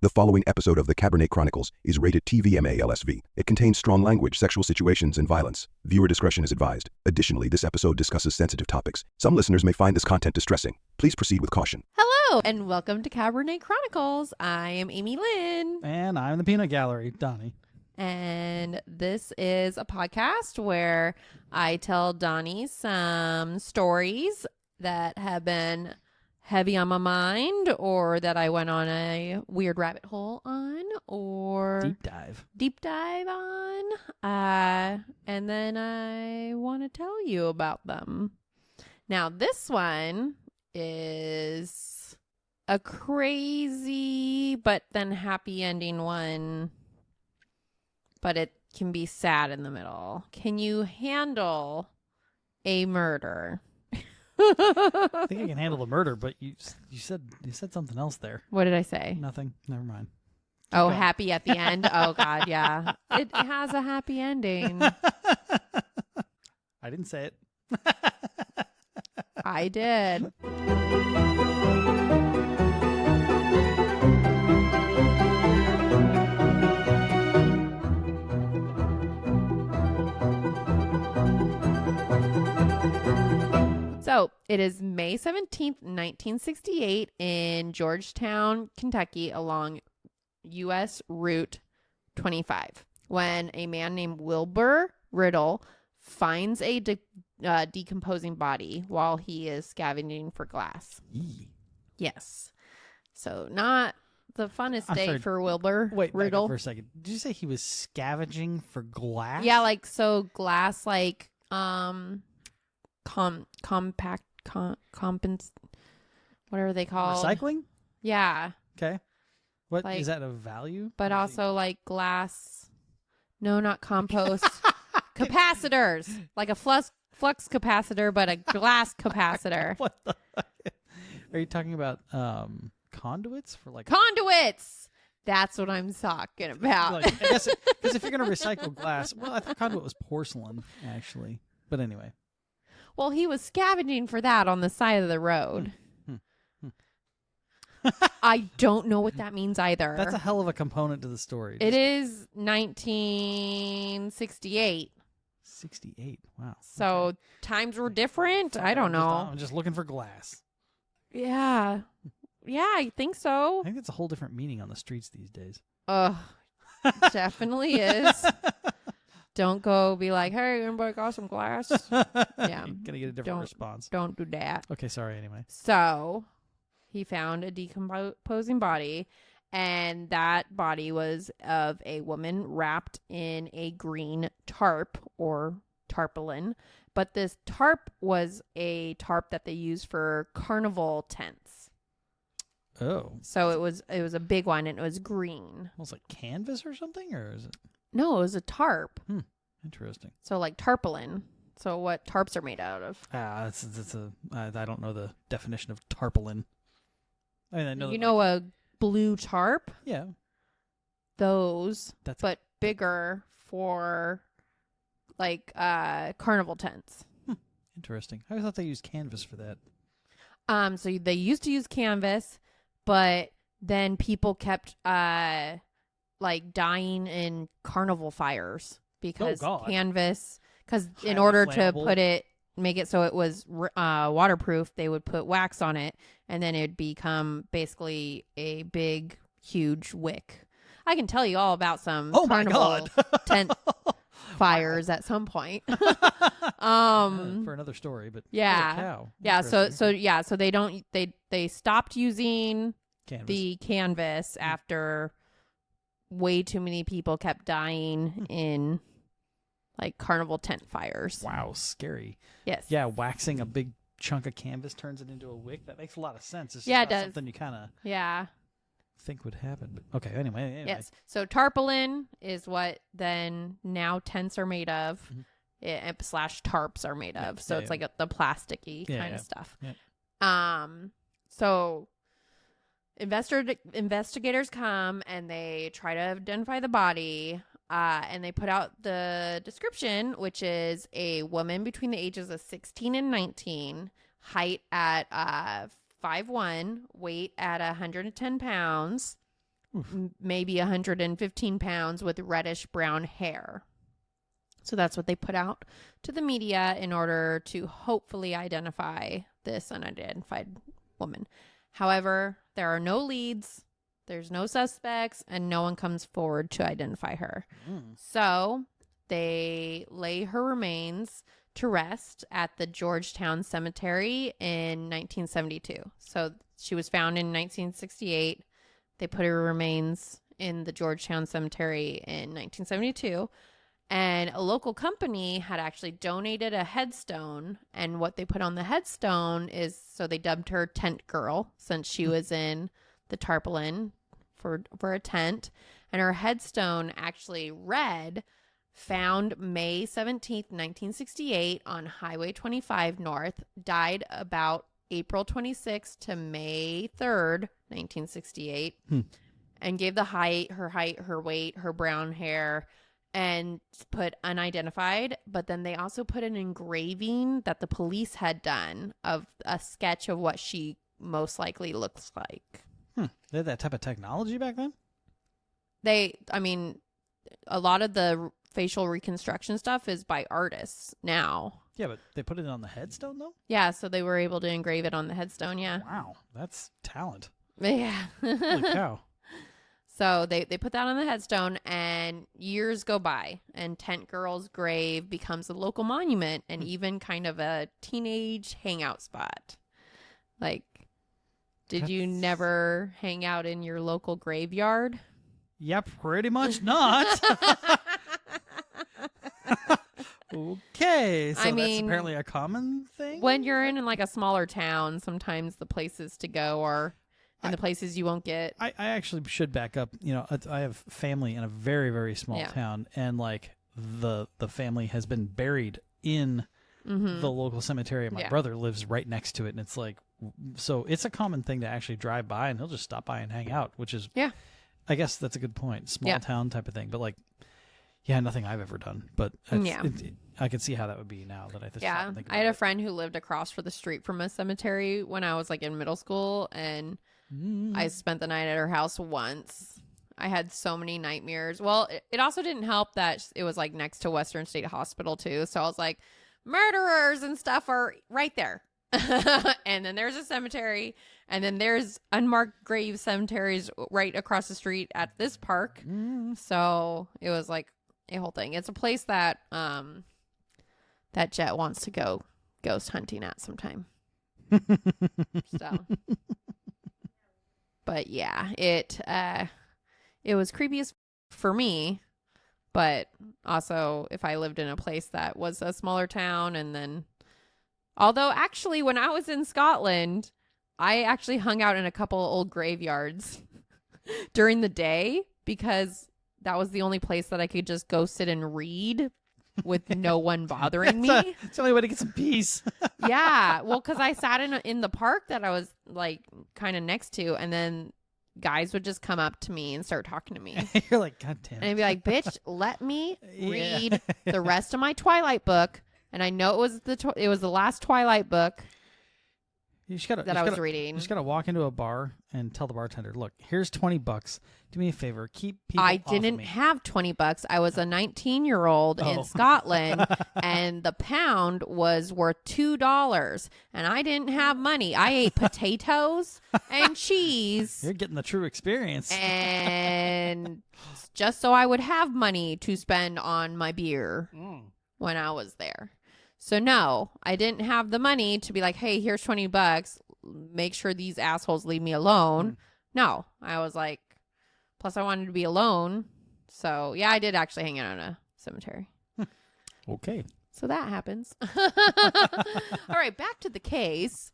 The following episode of the Cabernet Chronicles is rated TVMA-LSV. It contains strong language, sexual situations, and violence. Viewer discretion is advised. Additionally, this episode discusses sensitive topics. Some listeners may find this content distressing. Please proceed with caution. Hello, and welcome to Cabernet Chronicles. I am Amy Lynn. And I'm the Peanut Gallery, Donnie. And this is a podcast where I tell Donnie some stories that have been heavy on my mind, or that I went on a weird rabbit hole on, or deep dive on, and then I want to tell you about them. Now, this one is a crazy but then happy ending one, but it can be sad in the middle. Can you handle a murder? I think I can handle the murder, but you said something else there. What did I say? Nothing. Never mind. Oh, happy at the end? Oh, God, yeah. It has a happy ending. I didn't say it. I did. So it is May 17th, 1968 in Georgetown, Kentucky, along U.S. Route 25, when a man named Wilbur Riddle finds a decomposing body while he is scavenging for glass. Yes. So not the funnest day for Wilbur Riddle. Wait for a second. Did you say he was scavenging for glass? Yeah, like, so glass, like, what are they called? Recycling? Yeah. Okay. What like, is that of value? But also like glass. No, not compost. Capacitors. Like a flux capacitor, but a glass capacitor. What the Are you talking about conduits for like conduits? That's what I'm talking about. Like, I guess because if you're going to recycle glass, well, I thought conduit was porcelain actually. But anyway. Well, he was scavenging for that on the side of the road. I don't know what that means either. That's a hell of a component to the story. It is 1968. 68. Wow. So okay. Times were different. I don't know. I'm just looking for glass. Yeah. Yeah, I think so. I think it's a whole different meaning on the streets these days. Definitely is. Don't go be like, hey, anybody got some glass? Yeah. Gonna get a different response. Don't do that. Okay, sorry, anyway. So he found a decomposing body, and that body was of a woman wrapped in a green tarp or tarpaulin. But this tarp was a tarp that they used for carnival tents. Oh. So it was a big one, and it was green. Well, it's like canvas or something, or is it? No, it was a tarp. Interesting. So like tarpaulin. So what tarps are made out of? I don't know the definition of tarpaulin. I mean, I know a blue tarp? Yeah. Those, but bigger for like carnival tents. Interesting. I thought they used canvas for that. So they used to use canvas, but then people kept like dying in carnival fires because canvas. Because in order to make it so it was waterproof, they would put wax on it, and then it'd become basically a big, huge wick. I can tell you all about some carnival tent fires at some point. For another story, but yeah, yeah. So they stopped using the canvas after way too many people kept dying in like carnival tent fires. Wow, scary. Yes. Yeah, waxing a big chunk of canvas turns it into a wick. That makes a lot of sense. It's just it does. Something you kind of think would happen. But okay, anyway. Yes. So tarpaulin is what then now tents are made of, slash tarps are made of. So it's like the plasticky kind of stuff. Yeah. So investigators come and they try to identify the body. And they put out the description, which is a woman between the ages of 16 and 19, height at 5'1", weight at 110 pounds, maybe 115 pounds with reddish brown hair. So that's what they put out to the media in order to hopefully identify this unidentified woman. However, there are no leads, there's no suspects, and no one comes forward to identify her. So they lay her remains to rest at the Georgetown Cemetery in 1972. So she was found in 1968. They put her remains in the Georgetown Cemetery in 1972. And a local company had actually donated a headstone. And what they put on the headstone is, so they dubbed her Tent Girl, since she was in the tarpaulin for a tent. And her headstone actually read, found May 17th, 1968 on Highway 25 North, died about April 26th to May 3rd, 1968, and gave the height, her weight, her brown hair, and put unidentified. But then they also put an engraving that the police had done of a sketch of what she most likely looks like. They had that type of technology back then? A lot of the facial reconstruction stuff is by artists now. Yeah, but they put it on the headstone, though? Yeah, so they were able to engrave it on the headstone, yeah. Wow, that's talent. Yeah. Holy cow. So they put that on the headstone, and years go by, and Tent Girl's grave becomes a local monument and even kind of a teenage hangout spot. Like, did you never hang out in your local graveyard? Yeah, pretty much not. Okay, so that's apparently a common thing? When you're in like a smaller town, sometimes the places to go are... And the places you won't get. I actually should back up. You know, I have family in a very, very small town, and like the family has been buried in the local cemetery, and my brother lives right next to it, and it's like, so it's a common thing to actually drive by, and he'll just stop by and hang out, which is, I guess that's a good point, small town type of thing, but like, nothing I've ever done, but I could see how that would be now that I just think about I had a friend who lived across the street from a cemetery when I was like in middle school, and I spent the night at her house once. I had so many nightmares. Well, it also didn't help that it was like next to Western State Hospital too. So I was like, murderers and stuff are right there. And then there's a cemetery, and then there's unmarked grave cemeteries right across the street at this park. So it was like a whole thing. It's a place that that Jet wants to go ghost hunting at sometime. So. But yeah, it was creepy for me, but also if I lived in a place that was a smaller town, and then, although actually when I was in Scotland, I actually hung out in a couple old graveyards during the day because that was the only place that I could just go sit and read with no one bothering me. It's the only way to get some peace. Yeah, well, because I sat in the park that I was like kind of next to, and then guys would just come up to me and start talking to me. You're like, God damn it. And I'd be like, bitch, let me read the rest of my Twilight book. And I know it was the last Twilight book I was reading. You just gotta walk into a bar and tell the bartender, "Look, here's $20. Do me a favor, keep people I off didn't of me." have $20. I was a 19-year-old in Scotland, and the pound was worth $2, and I didn't have money. I ate potatoes and cheese. You're getting the true experience. And just so I would have money to spend on my beer when I was there. So no, I didn't have the money to be like, hey, here's $20. Make sure these assholes leave me alone. No, I was like, plus I wanted to be alone. So yeah, I did actually hang out in a cemetery. Okay. So that happens. All right, back to the case.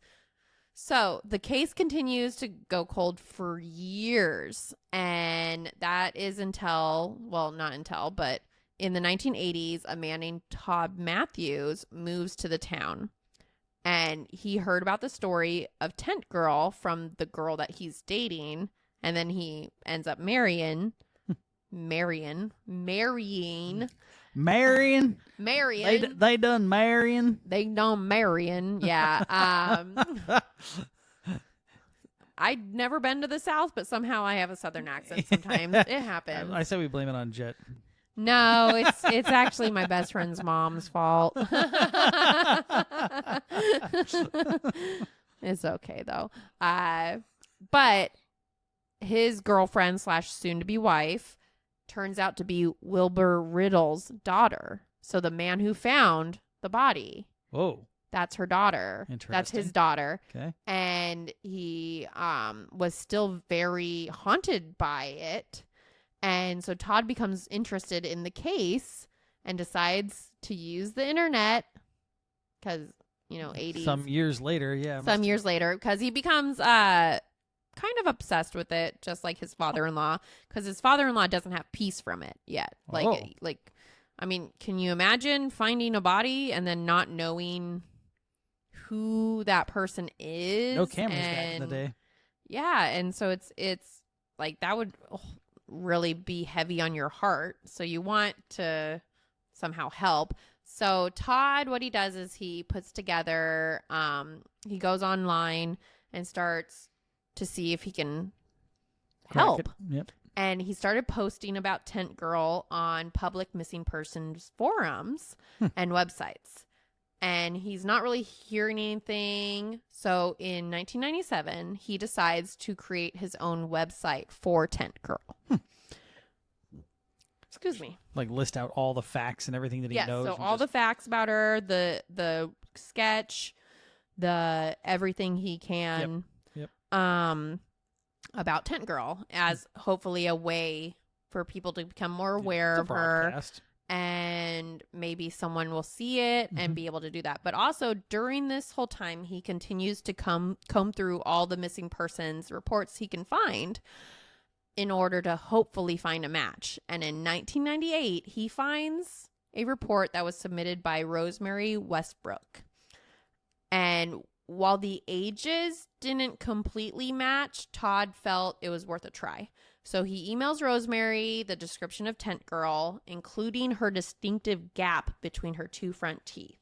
So the case continues to go cold for years. And that is but in the 1980s, a man named Todd Matthews moves to the town, and he heard about the story of Tent Girl from the girl that he's dating, and then he ends up marrying. They done marrying. Yeah. I'd never been to the South, but somehow I have a Southern accent sometimes. It happens. I say we blame it on Jet. No, it's actually my best friend's mom's fault. It's okay though. But his girlfriend / soon to be wife turns out to be Wilbur Riddle's daughter. So the man who found the body. Whoa. That's her daughter. That's his daughter. Okay. And he was still very haunted by it. And so Todd becomes interested in the case and decides to use the internet because, 80s. Some years later, because he becomes kind of obsessed with it, just like his father-in-law, because his father-in-law doesn't have peace from it yet. Can you imagine finding a body and then not knowing who that person is? No cameras back in the day. Yeah, and so it's like that would really be heavy on your heart. So you want to somehow help. So Todd, what he does is he puts together, he goes online and starts to see if he can help. Yep. And he started posting about Tent Girl on public missing persons forums and websites. And he's not really hearing anything. So in 1997, he decides to create his own website for Tent Girl. Excuse me. Like list out all the facts and everything that he knows. So all the facts about her, the sketch, the everything he can. Yep. About Tent Girl as hopefully a way for people to become more aware of her. And maybe someone will see it and be able to do that. But also during this whole time, he continues to comb through all the missing persons reports he can find in order to hopefully find a match. And in 1998, he finds a report that was submitted by Rosemary Westbrook. And while the ages didn't completely match, Todd felt it was worth a try. So he emails Rosemary the description of Tent Girl, including her distinctive gap between her two front teeth.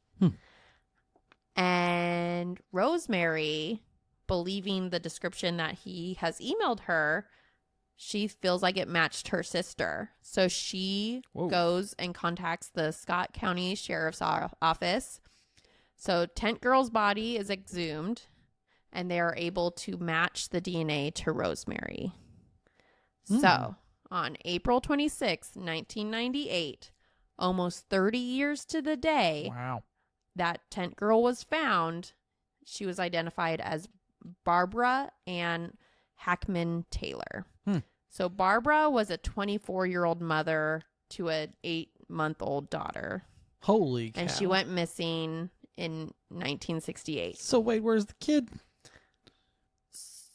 And Rosemary, believing the description that he has emailed her, she feels like it matched her sister. So she goes and contacts the Scott County Sheriff's Office. So Tent Girl's body is exhumed, and they are able to match the DNA to Rosemary. So on April 26, 1998, almost 30 years to the day that Tent Girl was found, she was identified as Barbara Ann Hackman Taylor. So Barbara was a 24-year-old mother to an 8-month-old daughter. Holy cow. And she went missing in 1968. So wait, where's the kid?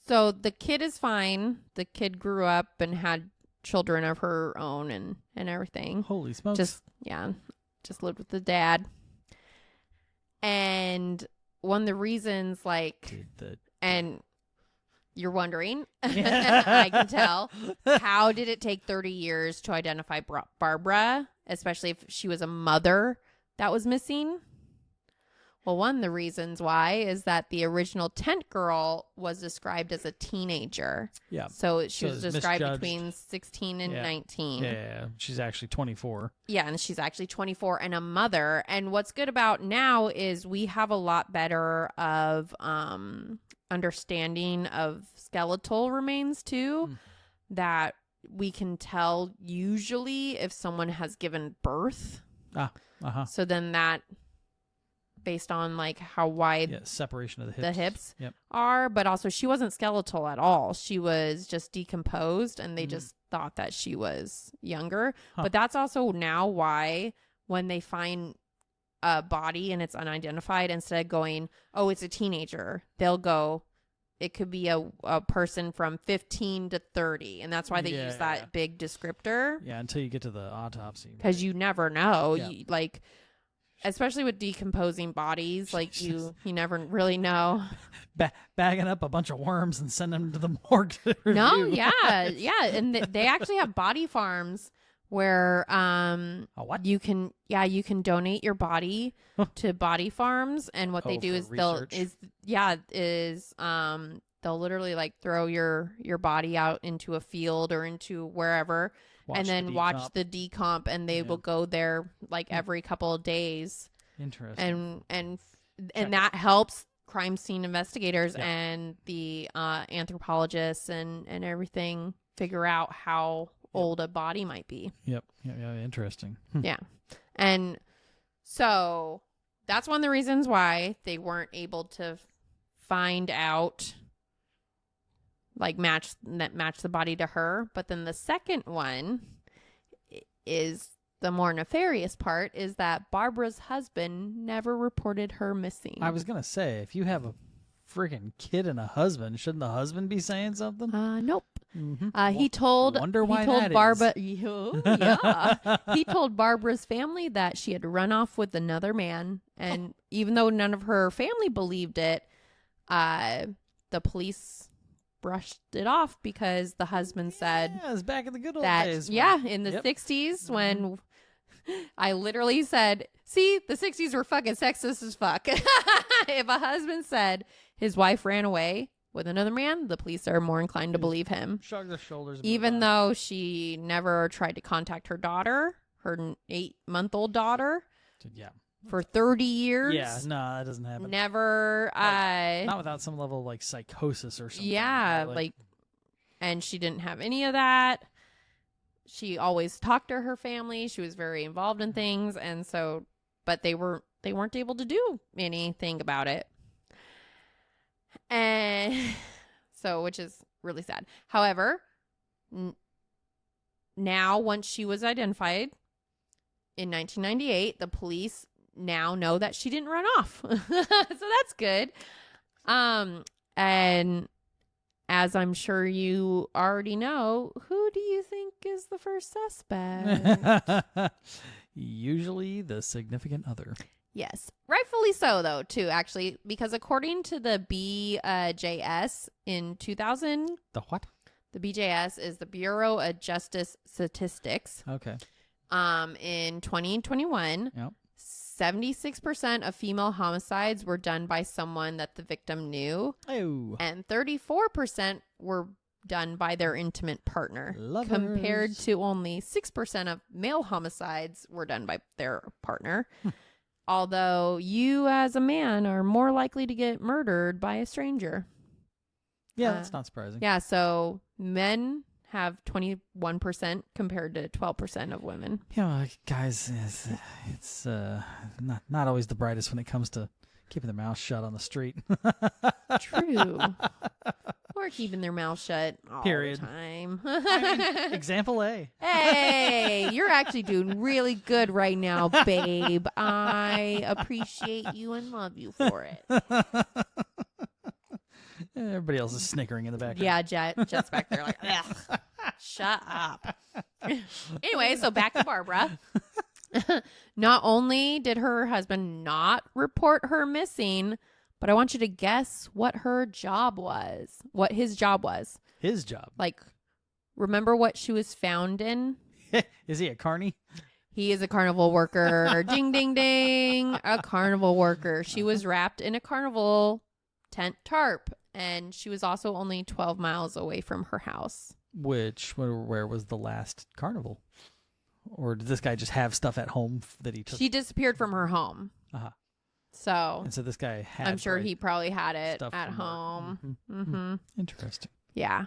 So the kid is fine. The kid grew up and had children of her own and everything. Holy smokes. Just lived with the dad. And one of the reasons, and you're wondering, I can tell, how did it take 30 years to identify Barbara, especially if she was a mother that was missing? Well, one of the reasons why is that the original Tent Girl was described as a teenager. Yeah. So she was described between 16 and 19. Yeah. She's actually 24. Yeah, and she's actually 24 and a mother. And what's good about now is we have a lot better of understanding of skeletal remains too, that we can tell usually if someone has given birth. So then that, based on how wide separation of the hips are, but also she wasn't skeletal at all. She was just decomposed, and they just thought that she was younger. But that's also now why when they find a body and it's unidentified, instead of going, oh, it's a teenager, they'll go, it could be a person from 15 to 30. And that's why they use that big descriptor. Yeah, until you get to the autopsy. Because you never know. Yeah. Especially with decomposing bodies, you never really know. Bagging up a bunch of worms and sending them to the morgue to review. No, yeah. And they actually have body farms where you can donate your body to body farms, and what they do is they'll literally like throw your body out into a field or into wherever and then watch the decomp, and they will go there like every couple of days. Interesting. And that helps crime scene investigators and the anthropologists and everything figure out how old a body might be. Yep. Yeah. Interesting. Yeah. And so that's one of the reasons why they weren't able to find out, like match the body to her. But then the second one is the more nefarious part, is that Barbara's husband never reported her missing. I was going to say, if you have a freaking kid and a husband, shouldn't the husband be saying something? Nope. Mm-hmm. He told Barbara. Yeah. He told Barbara's family that she had run off with another man, and even though none of her family believed it, the police brushed it off because the husband said, "Yeah, it's back in the good old that, days." In the 60s when I literally said, "See, the 60s were fucking sexist as fuck." If a husband said his wife ran away with another man, the police are more inclined to believe him. Shrug their shoulders. Even though she never tried to contact her daughter, her 8-month-old daughter. Yeah. For 30 years. Yeah, no, that doesn't happen. Never. Not without some level of like psychosis or something. Yeah, like, and she didn't have any of that. She always talked to her family. She was very involved in things, and so, but they weren't able to do anything about it. And so, which is really sad. However, now once she was identified in 1998, the police now know that she didn't run off. So that's good. And as I'm sure you already know, who do you think is the first suspect? Usually the significant other. Yes. Rightfully so, though, too, actually, because according to the BJS in 2000... The what? The BJS is the Bureau of Justice Statistics. Okay. In 2021, 76% of female homicides were done by someone that the victim knew. Oh. And 34% were done by their intimate partner. Lovers. Compared to only 6% of male homicides were done by their partner. Although you as a man are more likely to get murdered by a stranger. Yeah, that's not surprising. Yeah, so men have 21% compared to 12% of women. Yeah, guys, it's not always the brightest when it comes to keeping their mouth shut on the street. True. Or keeping their mouth shut all Period. the time. Example A. Hey, you're actually doing really good right now, babe. I appreciate you and love you for it. Everybody else is snickering in the background. Yeah, Jet's back there like, ugh, shut up. Anyway, so back to Barbara. Not only did her husband not report her missing, but I want you to guess what her job was. What his job was. His job? Like, remember what she was found in? Is he a carny? He is a carnival worker. Ding, ding, ding. A carnival worker. She was wrapped in a carnival tent tarp. And she was also only 12 miles away from her house. Where was the last carnival? Or did this guy just have stuff at home that he took? She disappeared from her home. Uh-huh. So this guy had... I'm sure he probably had it at from home. Mm-hmm. Interesting. Yeah.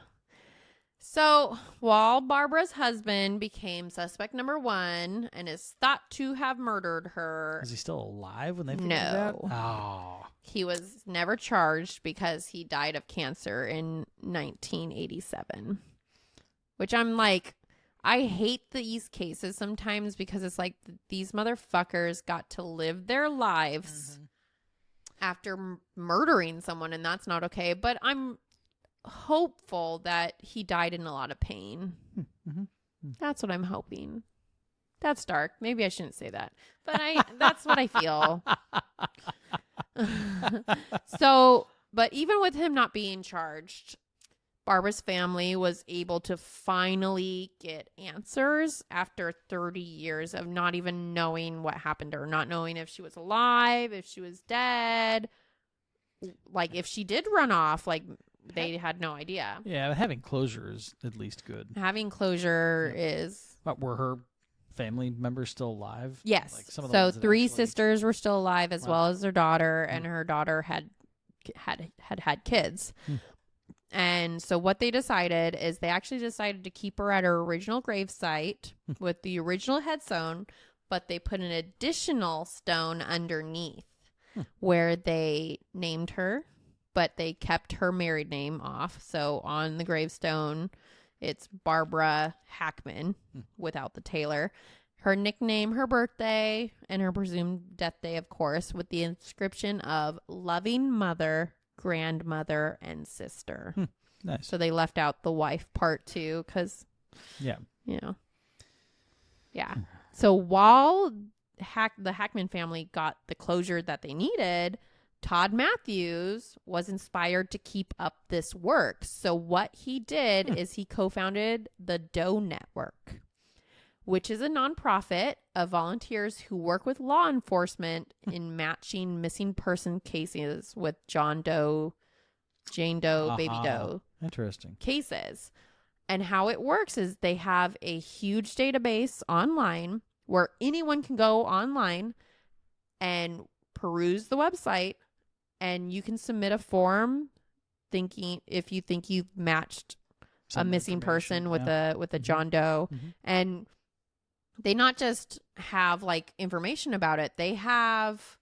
So while Barbara's husband became suspect number 1 and is thought to have murdered her... Is he still alive when they figured it out? No. Oh. He was never charged because he died of cancer in 1987. Which I'm like, I hate these cases sometimes because it's like these motherfuckers got to live their lives after murdering someone, and that's not okay. But I'm hopeful that he died in a lot of pain. That's what I'm hoping. That's dark. Maybe I shouldn't say that. But that's what I feel. So, but even with him not being charged, Barbara's family was able to finally get answers after 30 years of not even knowing what happened to her, not knowing if she was alive, if she was dead, like if she did run off, like they had no idea. Yeah, but having closure is at least good. Having closure is... But were her family members still alive? Yes. Like some of the So ones that 3 actually... sisters were still alive as well as their daughter, and her daughter had kids. And so what they decided is they actually decided to keep her at her original gravesite with the original headstone, but they put an additional stone underneath where they named her, but they kept her married name off. So on the gravestone, it's Barbara Hackman without the Taylor. Her nickname, her birthday, and her presumed death day, of course, with the inscription of loving mother, grandmother, and sister. Nice. So they left out the wife part too, because, yeah. So while the Hackman family got the closure that they needed, Todd Matthews was inspired to keep up this work. So what he did is he co-founded the Doe Network, which is a nonprofit of volunteers who work with law enforcement in matching missing person cases with John Doe, Jane Doe, Baby Doe. Interesting. Cases. And how it works is they have a huge database online where anyone can go online and peruse the website, and you can submit a form thinking if you think you've matched a missing person with a John Doe. And they not just have like information about it, they have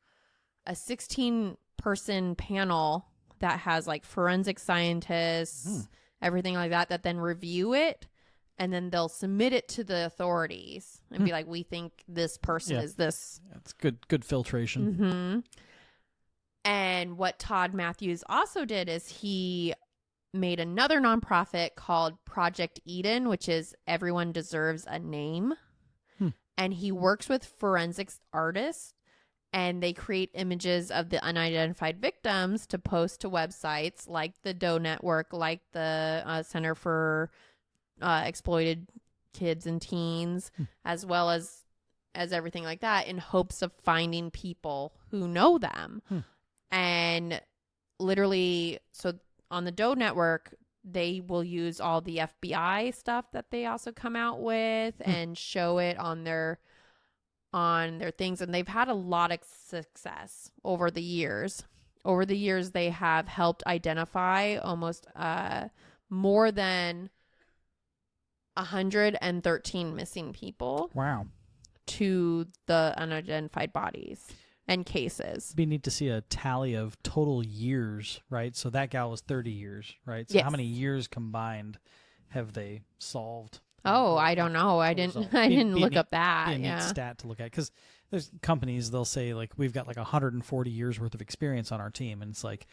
a 16-person panel that has like forensic scientists, everything like that then review it, and then they'll submit it to the authorities and be like, we think this person is this. That's good filtration. And what Todd Matthews also did is he made another nonprofit called Project Eden, which is Everyone Deserves a Name. And he works with forensics artists, and they create images of the unidentified victims to post to websites like the Doe Network, like the Center for Exploited Kids and Teens, as well as everything like that, in hopes of finding people who know them. And literally, so on the Doe Network, they will use all the FBI stuff that they also come out with and show it on their things. And they've had a lot of success over the years. Over the years, they have helped identify almost more than 113 missing people. Wow. To the unidentified bodies and cases. It'd be neat to see a tally of total years, right? So that gal was 30 years, right? So how many years combined have they solved? Oh, I don't know. I didn't look up that. Be a neat stat to look at, because there's companies, they'll say like, we've got like 140 years worth of experience on our team, and it's like,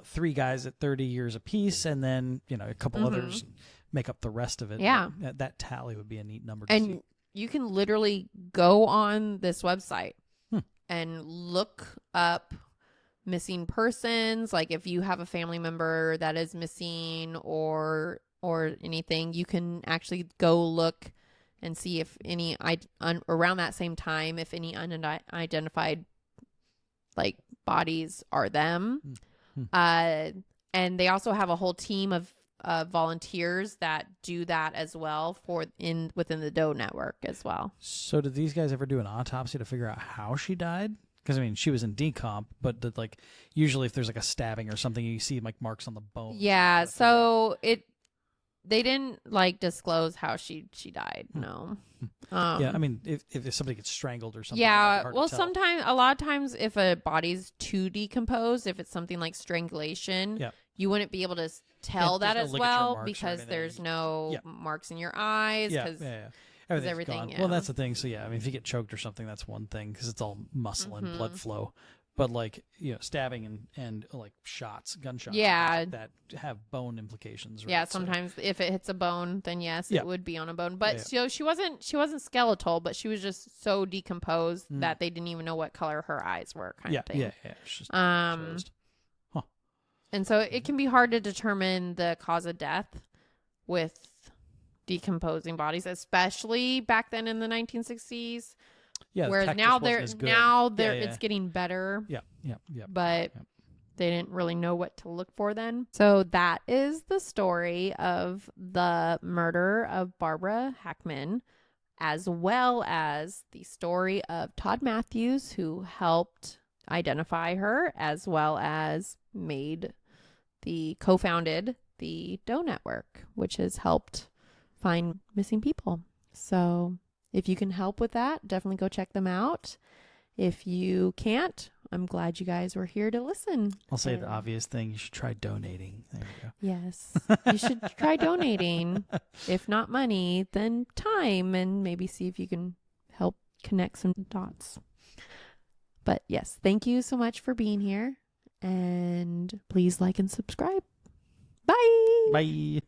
3 guys at 30 years apiece, and then a couple others make up the rest of it. Yeah, that tally would be a neat number to see. And you can literally go on this website and look up missing persons. Like if you have a family member that is missing or anything, you can actually go look and see if any around that same time, if any unidentified like bodies are them. And they also have a whole team of volunteers that do that as well within the Doe Network as well. So did these guys ever do an autopsy to figure out how she died? Because she was in decomp, but usually if there's like a stabbing or something, you see like marks on the bone. Yeah, so they didn't disclose how she died. No. Yeah, if somebody gets strangled or something. Yeah, well, a lot of times if a body's too decomposed, if it's something like strangulation, you wouldn't be able to tell that as well because there's no marks in your eyes. Everything's gone. Well, that's the thing. So if you get choked or something, that's one thing because it's all muscle and blood flow. But stabbing and shots, gunshots, that have bone implications. Right? Yeah, sometimes if it hits a bone, then yes, it would be on a bone. But she wasn't skeletal, but she was just so decomposed that they didn't even know what color her eyes were. Kind of thing. Yeah. It's just closed. And so it can be hard to determine the cause of death with decomposing bodies, especially back then in the 1960s. Yeah, whereas now it's getting better. Yeah. But they didn't really know what to look for then. So that is the story of the murder of Barbara Hackman, as well as the story of Todd Matthews, who helped identify her, as well as co-founded the Doe Network, which has helped find missing people. So if you can help with that, definitely go check them out. If you can't, I'm glad you guys were here to listen. I'll say the obvious thing. You should try donating. There you go. Yes. You should try donating. If not money, then time, and maybe see if you can help connect some dots. But yes, thank you so much for being here. And please like and subscribe. Bye. Bye.